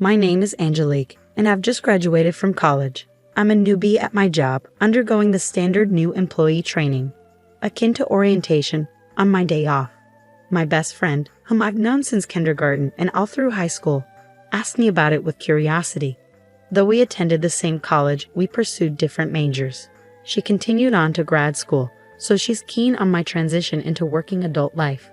My name is Angelique, and I've just graduated from college. I'm a newbie at my job, undergoing the standard new employee training, akin to orientation, on my day off. My best friend, whom I've known since kindergarten and all through high school, asked me about it with curiosity. Though we attended the same college, we pursued different majors. She continued on to grad school, so she's keen on my transition into working adult life.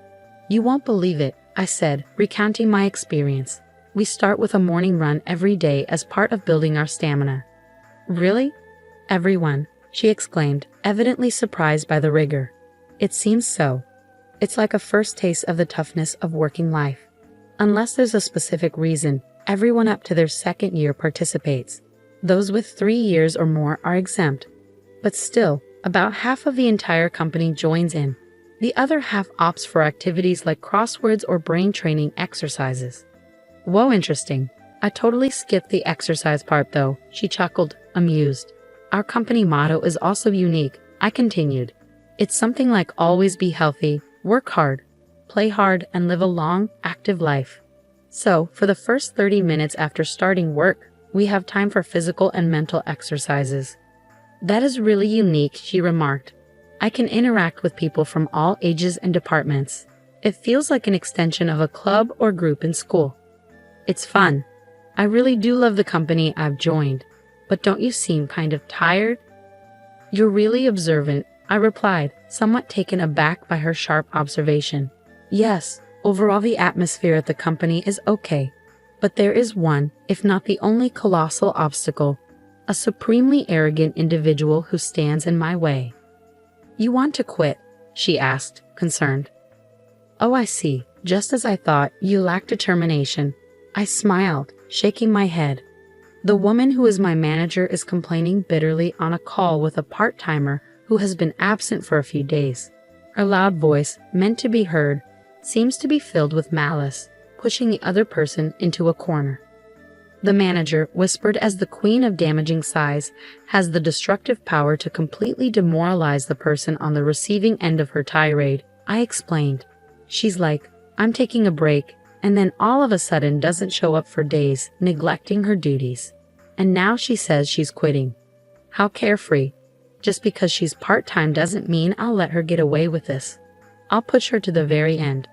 You won't believe it, I said, recounting my experience. We start with a morning run every day as part of building our stamina. Really? Everyone, she exclaimed, evidently surprised by the rigor. It seems so. It's like a first taste of the toughness of working life. Unless there's a specific reason, everyone up to their second year participates. Those with 3 years or more are exempt. But still, about half of the entire company joins in. The other half opts for activities like crosswords or brain training exercises. Whoa, interesting. I totally skipped the exercise part though, she chuckled, amused. Our company motto is also unique, I continued. It's something like always be healthy, work hard, play hard, and live a long, active life. So, for the first 30 minutes after starting work, we have time for physical and mental exercises. That is really unique, she remarked. I can interact with people from all ages and departments. It feels like an extension of a club or group in school. It's fun. I really do love the company I've joined. But don't you seem kind of tired? You're really observant, I replied, somewhat taken aback by her sharp observation. Yes, overall the atmosphere at the company is okay. But there is one, if not the only colossal obstacle, a supremely arrogant individual who stands in my way. You want to quit? She asked, concerned. Oh, I see. Just as I thought, you lack determination. I smiled, shaking my head. The woman who is my manager is complaining bitterly on a call with a part-timer who has been absent for a few days. Her loud voice, meant to be heard, seems to be filled with malice, pushing the other person into a corner. The manager, whispered as the queen of damaging sighs, has the destructive power to completely demoralize the person on the receiving end of her tirade, I explained. She's like, I'm taking a break, and then all of a sudden doesn't show up for days, neglecting her duties. And now she says she's quitting. How carefree. Just because she's part-time doesn't mean I'll let her get away with this. I'll push her to the very end.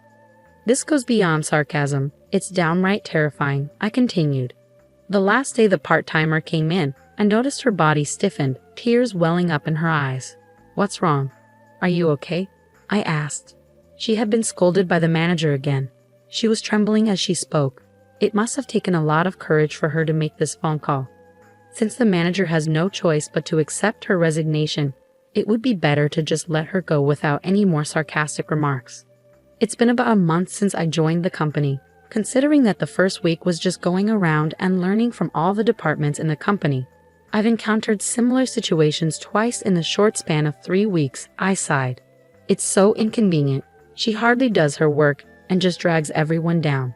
This goes beyond sarcasm. It's downright terrifying, I continued. The last day the part-timer came in, I noticed her body stiffened, tears welling up in her eyes. What's wrong? Are you okay? I asked. She had been scolded by the manager again. She was trembling as she spoke. It must have taken a lot of courage for her to make this phone call. Since the manager has no choice but to accept her resignation, it would be better to just let her go without any more sarcastic remarks. It's been about a month since I joined the company. Considering that the first week was just going around and learning from all the departments in the company, I've encountered similar situations twice in the short span of 3 weeks, I sighed. It's so inconvenient. She hardly does her work and just drags everyone down.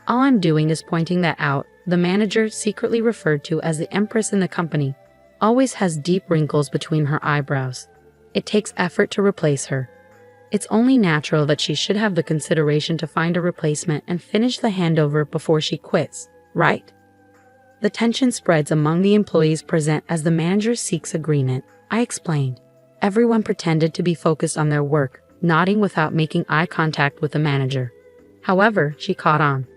All I'm doing is pointing that out. The manager, secretly referred to as the Empress in the company, always has deep wrinkles between her eyebrows. It takes effort to replace her. It's only natural that she should have the consideration to find a replacement and finish the handover before she quits, right? The tension spreads among the employees present as the manager seeks agreement, I explained. Everyone pretended to be focused on their work, nodding without making eye contact with the manager. However, she caught on.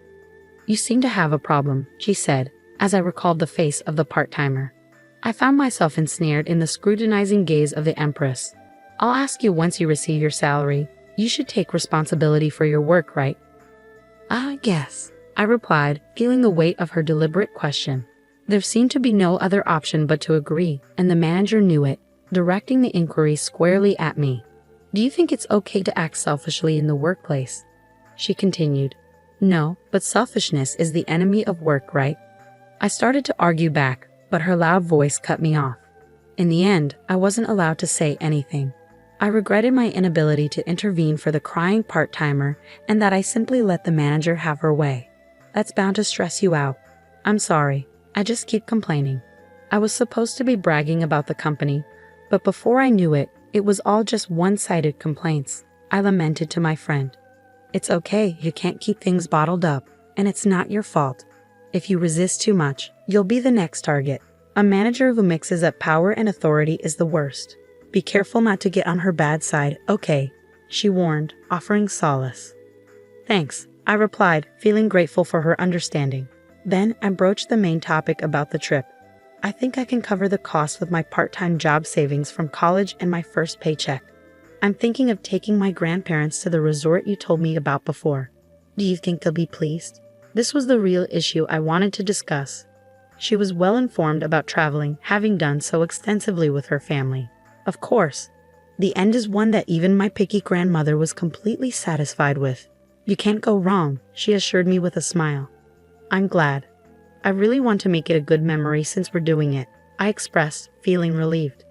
You seem to have a problem, she said, as I recalled the face of the part-timer. I found myself ensnared in the scrutinizing gaze of the Empress. I'll ask you once you receive your salary. You should take responsibility for your work, right? Yes, I replied, feeling the weight of her deliberate question. There seemed to be no other option but to agree, and the manager knew it, directing the inquiry squarely at me. Do you think it's okay to act selfishly in the workplace? She continued. No, but selfishness is the enemy of work, right? I started to argue back, but her loud voice cut me off. In the end, I wasn't allowed to say anything. I regretted my inability to intervene for the crying part-timer and that I simply let the manager have her way. That's bound to stress you out. I'm sorry, I just keep complaining. I was supposed to be bragging about the company, but before I knew it, it was all just one-sided complaints. I lamented to my friend. It's okay, you can't keep things bottled up, and it's not your fault. If you resist too much, you'll be the next target. A manager who mixes up power and authority is the worst. Be careful not to get on her bad side, okay? She warned, offering solace. Thanks, I replied, feeling grateful for her understanding. Then I broached the main topic about the trip. I think I can cover the cost with my part-time job savings from college and my first paycheck. I'm thinking of taking my grandparents to the resort you told me about before. Do you think they'll be pleased? This was the real issue I wanted to discuss. She was well informed about traveling, having done so extensively with her family. Of course, the end is one that even my picky grandmother was completely satisfied with. You can't go wrong, she assured me with a smile. I'm glad. I really want to make it a good memory since we're doing it, I expressed, feeling relieved.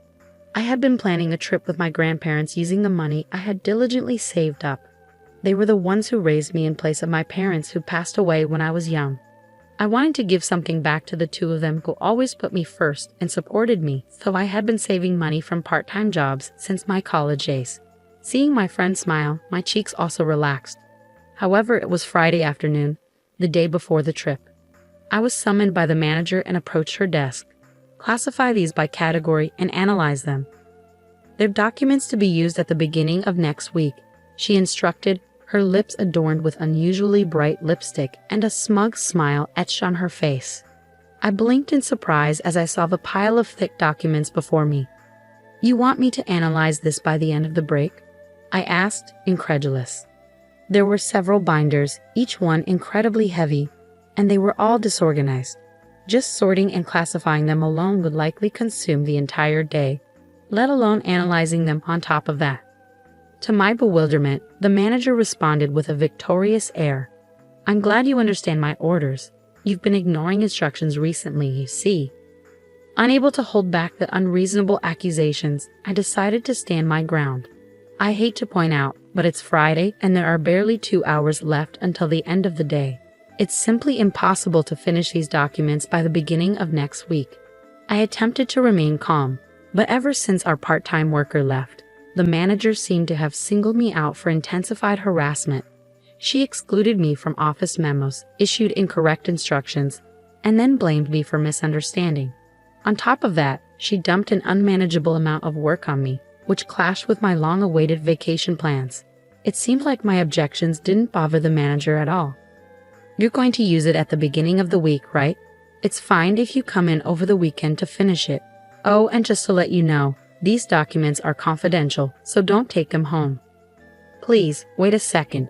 I had been planning a trip with my grandparents using the money I had diligently saved up. They were the ones who raised me in place of my parents who passed away when I was young. I wanted to give something back to the two of them who always put me first and supported me, so I had been saving money from part-time jobs since my college days. Seeing my friend smile, my cheeks also relaxed. However, it was Friday afternoon, the day before the trip. I was summoned by the manager and approached her desk. Classify these by category and analyze them. They're documents to be used at the beginning of next week, she instructed, her lips adorned with unusually bright lipstick and a smug smile etched on her face. I blinked in surprise as I saw the pile of thick documents before me. You want me to analyze this by the end of the break? I asked, incredulous. There were several binders, each one incredibly heavy, and they were all disorganized. Just sorting and classifying them alone would likely consume the entire day, let alone analyzing them on top of that. To my bewilderment, the manager responded with a victorious air. I'm glad you understand my orders. You've been ignoring instructions recently, you see. Unable to hold back the unreasonable accusations, I decided to stand my ground. I hate to point out, but it's Friday and there are barely 2 hours left until the end of the day. It's simply impossible to finish these documents by the beginning of next week. I attempted to remain calm, but ever since our part-time worker left, the manager seemed to have singled me out for intensified harassment. She excluded me from office memos, issued incorrect instructions, and then blamed me for misunderstanding. On top of that, she dumped an unmanageable amount of work on me, which clashed with my long-awaited vacation plans. It seemed like my objections didn't bother the manager at all. You're going to use it at the beginning of the week, right? It's fine if you come in over the weekend to finish it. Oh, and just to let you know, these documents are confidential, so don't take them home. Please, wait a second.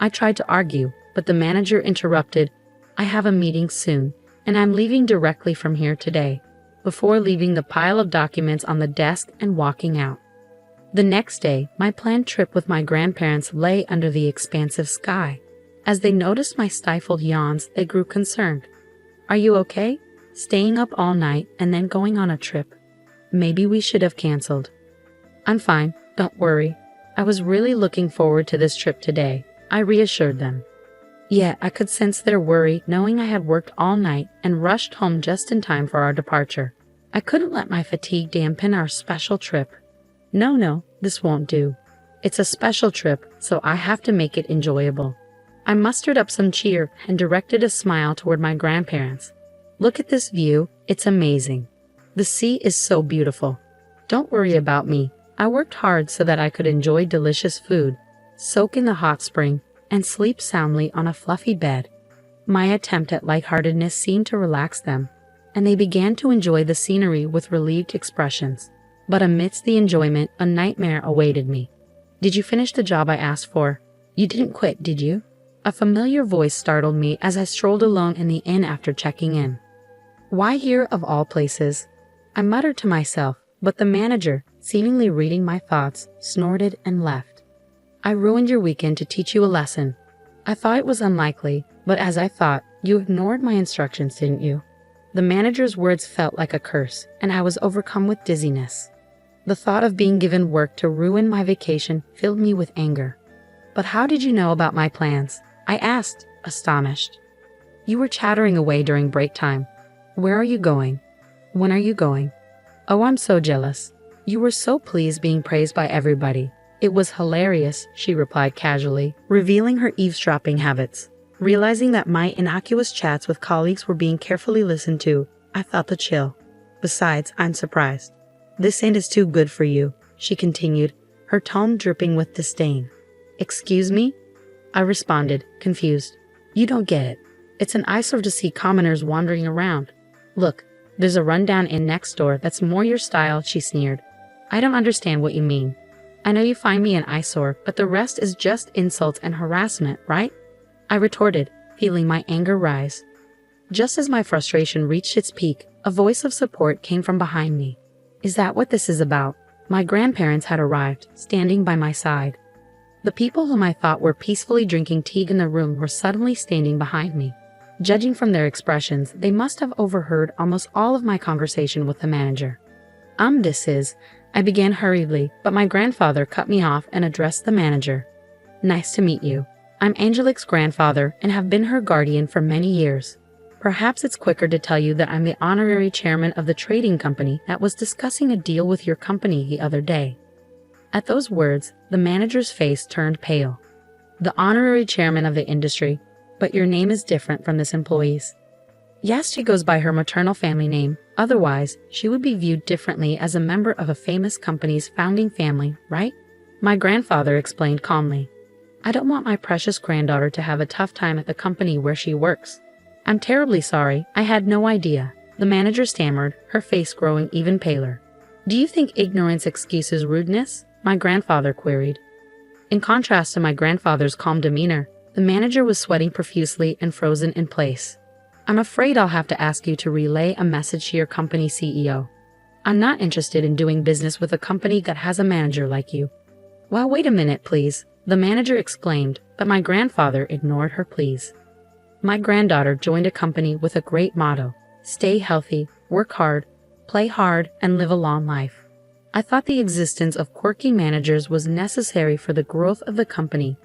I tried to argue, but the manager interrupted. I have a meeting soon, and I'm leaving directly from here today, before leaving the pile of documents on the desk and walking out. The next day, my planned trip with my grandparents lay under the expansive sky. As they noticed my stifled yawns, they grew concerned. Are you okay? Staying up all night and then going on a trip? Maybe we should have canceled. I'm fine, don't worry. I was really looking forward to this trip today, I reassured them. Yet I could sense their worry knowing I had worked all night and rushed home just in time for our departure. I couldn't let my fatigue dampen our special trip. No, this won't do. It's a special trip, so I have to make it enjoyable. I mustered up some cheer and directed a smile toward my grandparents. Look at this view, it's amazing. The sea is so beautiful. Don't worry about me. I worked hard so that I could enjoy delicious food, soak in the hot spring, and sleep soundly on a fluffy bed. My attempt at lightheartedness seemed to relax them, and they began to enjoy the scenery with relieved expressions. But amidst the enjoyment, a nightmare awaited me. Did you finish the job I asked for? You didn't quit, did you? A familiar voice startled me as I strolled alone in the inn after checking in. Why here of all places? I muttered to myself, but the manager, seemingly reading my thoughts, snorted and left. I ruined your weekend to teach you a lesson. I thought it was unlikely, but as I thought, you ignored my instructions, didn't you? The manager's words felt like a curse, and I was overcome with dizziness. The thought of being given work to ruin my vacation filled me with anger. But how did you know about my plans? I asked, astonished. You were chattering away during break time. Where are you going? When are you going? Oh, I'm so jealous. You were so pleased being praised by everybody. It was hilarious, she replied casually, revealing her eavesdropping habits. Realizing that my innocuous chats with colleagues were being carefully listened to, I felt a chill. Besides, I'm surprised. This ain't is too good for you, she continued, her tone dripping with disdain. Excuse me? I responded, confused. You don't get it. It's an eyesore to see commoners wandering around. Look, there's a rundown inn next door that's more your style, she sneered. I don't understand what you mean. I know you find me an eyesore, but the rest is just insults and harassment, right? I retorted, feeling my anger rise. Just as my frustration reached its peak, a voice of support came from behind me. Is that what this is about? My grandparents had arrived, standing by my side. The people whom I thought were peacefully drinking tea in the room were suddenly standing behind me. Judging from their expressions, they must have overheard almost all of my conversation with the manager. This is, I began hurriedly, but my grandfather cut me off and addressed the manager. Nice to meet you. I'm Angelique's grandfather and have been her guardian for many years. Perhaps it's quicker to tell you that I'm the honorary chairman of the trading company that was discussing a deal with your company the other day. At those words, the manager's face turned pale. The honorary chairman of the industry, but your name is different from this employee's. Yes, she goes by her maternal family name, otherwise, she would be viewed differently as a member of a famous company's founding family, right? My grandfather explained calmly. I don't want my precious granddaughter to have a tough time at the company where she works. I'm terribly sorry, I had no idea, the manager stammered, her face growing even paler. Do you think ignorance excuses rudeness? My grandfather queried. In contrast to my grandfather's calm demeanor, the manager was sweating profusely and frozen in place. I'm afraid I'll have to ask you to relay a message to your company CEO. I'm not interested in doing business with a company that has a manager like you. Well, wait a minute, please, the manager exclaimed, but my grandfather ignored her pleas. My granddaughter joined a company with a great motto: stay healthy, work hard, play hard, and live a long life. I thought the existence of quirky managers was necessary for the growth of the company.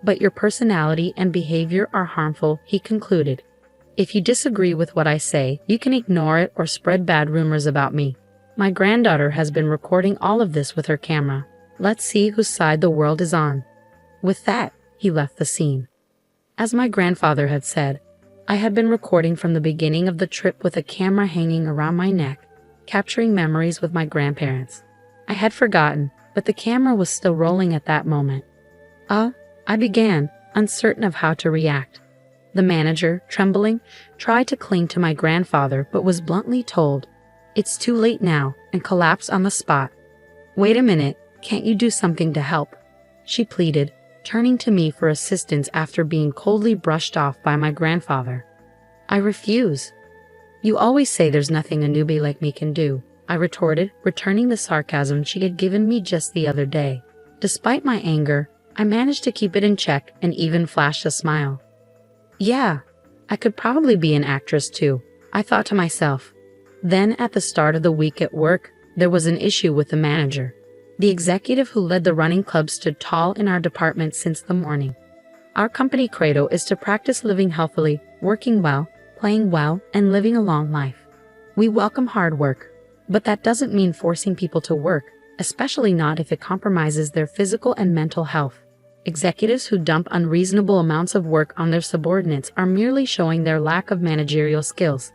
But your personality and behavior are harmful, he concluded. If you disagree with what I say, you can ignore it or spread bad rumors about me. My granddaughter has been recording all of this with her camera. Let's see whose side the world is on. With that, he left the scene. As my grandfather had said, I had been recording from the beginning of the trip with a camera hanging around my neck, capturing memories with my grandparents. I had forgotten, but the camera was still rolling at that moment. I began, uncertain of how to react. The manager, trembling, tried to cling to my grandfather but was bluntly told, "It's too late now," and collapsed on the spot. Wait a minute, can't you do something to help? She pleaded, turning to me for assistance after being coldly brushed off by my grandfather. I refuse. You always say there's nothing a newbie like me can do, I retorted, returning the sarcasm she had given me just the other day. Despite my anger, I managed to keep it in check and even flashed a smile. Yeah, I could probably be an actress too, I thought to myself. Then at the start of the week at work, there was an issue with the manager. The executive who led the running club stood tall in our department since the morning. Our company credo is to practice living healthily, working well, playing well, and living a long life. We welcome hard work, but that doesn't mean forcing people to work, especially not if it compromises their physical and mental health. Executives who dump unreasonable amounts of work on their subordinates are merely showing their lack of managerial skills.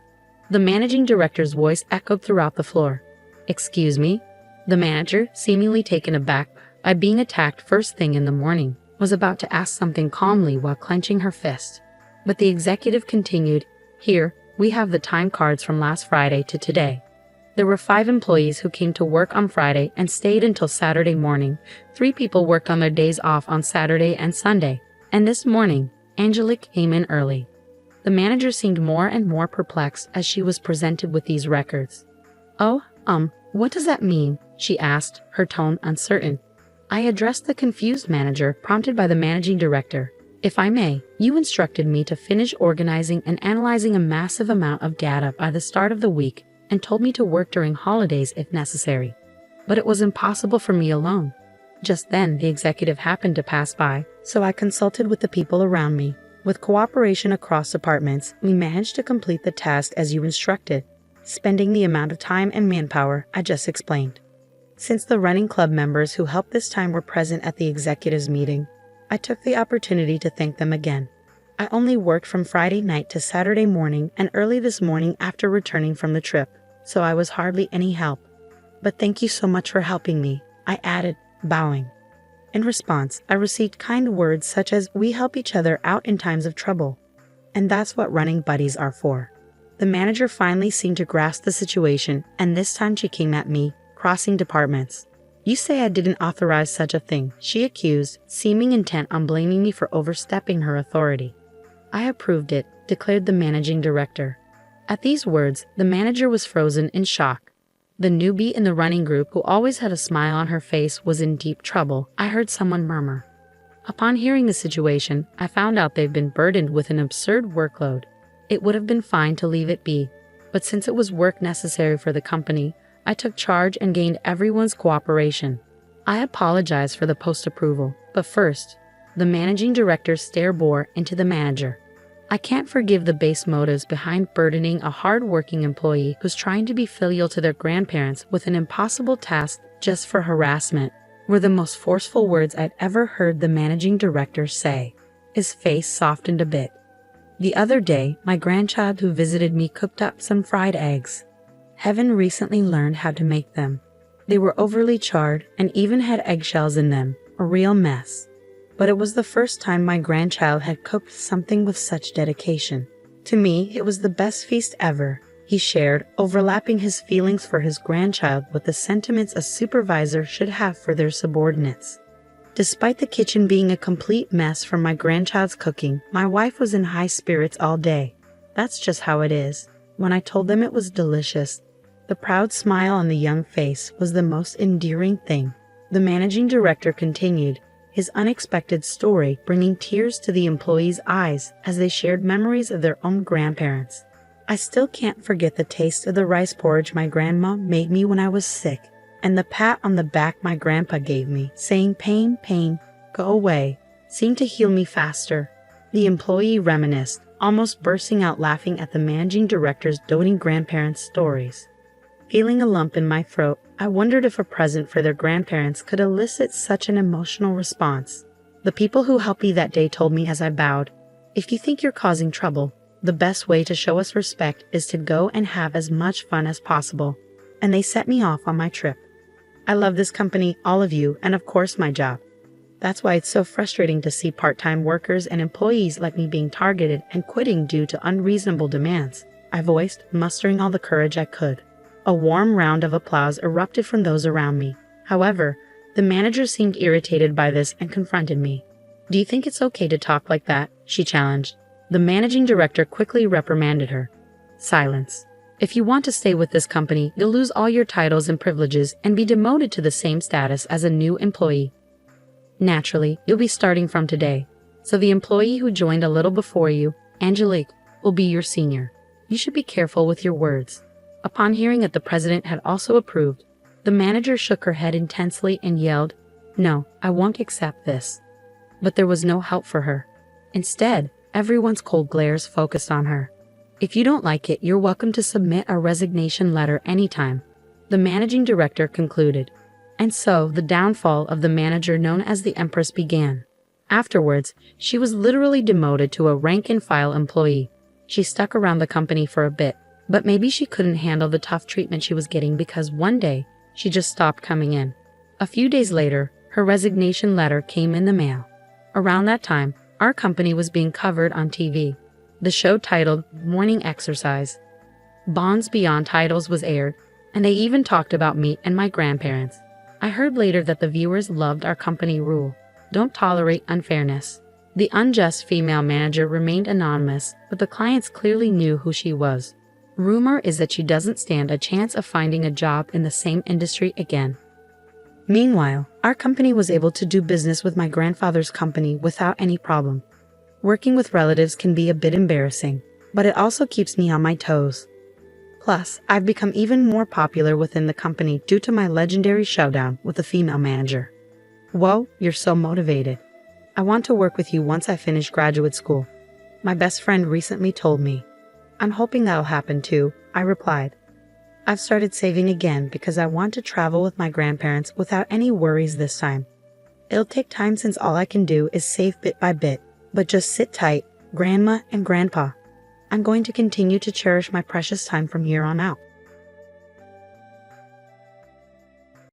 The managing director's voice echoed throughout the floor. Excuse me? The manager, seemingly taken aback by being attacked first thing in the morning, was about to ask something calmly while clenching her fist. But the executive continued, Here, we have the time cards from last Friday to today. There were 5 employees who came to work on Friday and stayed until Saturday morning. 3 people worked on their days off on Saturday and Sunday. And this morning, Angelique came in early. The manager seemed more and more perplexed as she was presented with these records. What does that mean? She asked, her tone uncertain. I addressed the confused manager, prompted by the managing director. If I may, you instructed me to finish organizing and analyzing a massive amount of data by the start of the week and told me to work during holidays if necessary. But it was impossible for me alone. Just then, the executive happened to pass by, so I consulted with the people around me. With cooperation across departments, we managed to complete the task as you instructed, spending the amount of time and manpower I just explained. Since the running club members who helped this time were present at the executives' meeting, I took the opportunity to thank them again. I only worked from Friday night to Saturday morning and early this morning after returning from the trip, so I was hardly any help. But thank you so much for helping me, I added, bowing. In response, I received kind words such as, we help each other out in times of trouble. And that's what running buddies are for. The manager finally seemed to grasp the situation, and this time she came at me, crossing departments. You say I didn't authorize such a thing, she accused, seeming intent on blaming me for overstepping her authority. I approved it, declared the managing director. At these words, the manager was frozen in shock. The newbie in the running group, who always had a smile on her face, was in deep trouble, I heard someone murmur. Upon hearing the situation, I found out they've been burdened with an absurd workload. It would have been fine to leave it be, but since it was work necessary for the company, I took charge and gained everyone's cooperation. I apologized for the post-approval, but first, the managing director's stare bore into the manager. I can't forgive the base motives behind burdening a hard-working employee who's trying to be filial to their grandparents with an impossible task just for harassment, were the most forceful words I'd ever heard the managing director say. His face softened a bit. The other day, my grandchild who visited me cooked up some fried eggs. Heaven recently learned how to make them. They were overly charred and even had eggshells in them, a real mess. But it was the first time my grandchild had cooked something with such dedication. To me, it was the best feast ever, he shared, overlapping his feelings for his grandchild with the sentiments a supervisor should have for their subordinates. Despite the kitchen being a complete mess from my grandchild's cooking, my wife was in high spirits all day. That's just how it is. When I told them it was delicious, the proud smile on the young face was the most endearing thing. The managing director continued, his unexpected story bringing tears to the employees' eyes as they shared memories of their own grandparents. I still can't forget the taste of the rice porridge my grandma made me when I was sick, and the pat on the back my grandpa gave me, saying, "Pain, pain, go away," seemed to heal me faster. The employee reminisced, almost bursting out laughing at the managing director's doting grandparents' stories. Feeling a lump in my throat, I wondered if a present for their grandparents could elicit such an emotional response. The people who helped me that day told me as I bowed, "If you think you're causing trouble, the best way to show us respect is to go and have as much fun as possible." And they set me off on my trip. I love this company, all of you, and of course my job. That's why it's so frustrating to see part-time workers and employees like me being targeted and quitting due to unreasonable demands, I voiced, mustering all the courage I could. A warm round of applause erupted from those around me. However, the manager seemed irritated by this and confronted me. "Do you think it's okay to talk like that?" she challenged. The managing director quickly reprimanded her. "Silence. If you want to stay with this company, you'll lose all your titles and privileges and be demoted to the same status as a new employee. Naturally, you'll be starting from today. So the employee who joined a little before you, Angelique, will be your senior. You should be careful with your words." Upon hearing that the president had also approved, the manager shook her head intensely and yelled, "No, I won't accept this." But there was no help for her. Instead, everyone's cold glares focused on her. "If you don't like it, you're welcome to submit a resignation letter anytime," the managing director concluded. And so the downfall of the manager known as the Empress began. Afterwards, she was literally demoted to a rank-and-file employee. She stuck around the company for a bit, but maybe she couldn't handle the tough treatment she was getting because one day, she just stopped coming in. A few days later, her resignation letter came in the mail. Around that time, our company was being covered on TV. The show titled Morning Exercise. Bonds Beyond Titles was aired, and they even talked about me and my grandparents. I heard later that the viewers loved our company rule: don't tolerate unfairness. The unjust female manager remained anonymous, but the clients clearly knew who she was. Rumor is that she doesn't stand a chance of finding a job in the same industry again. Meanwhile, our company was able to do business with my grandfather's company without any problem. Working with relatives can be a bit embarrassing, but it also keeps me on my toes. Plus, I've become even more popular within the company due to my legendary showdown with the female manager. Whoa, you're so motivated. I want to work with you once I finish graduate school. My best friend recently told me. I'm hoping that'll happen too, I replied. I've started saving again because I want to travel with my grandparents without any worries this time. It'll take time since all I can do is save bit by bit, but just sit tight, Grandma and Grandpa, I'm going to continue to cherish my precious time from here on out.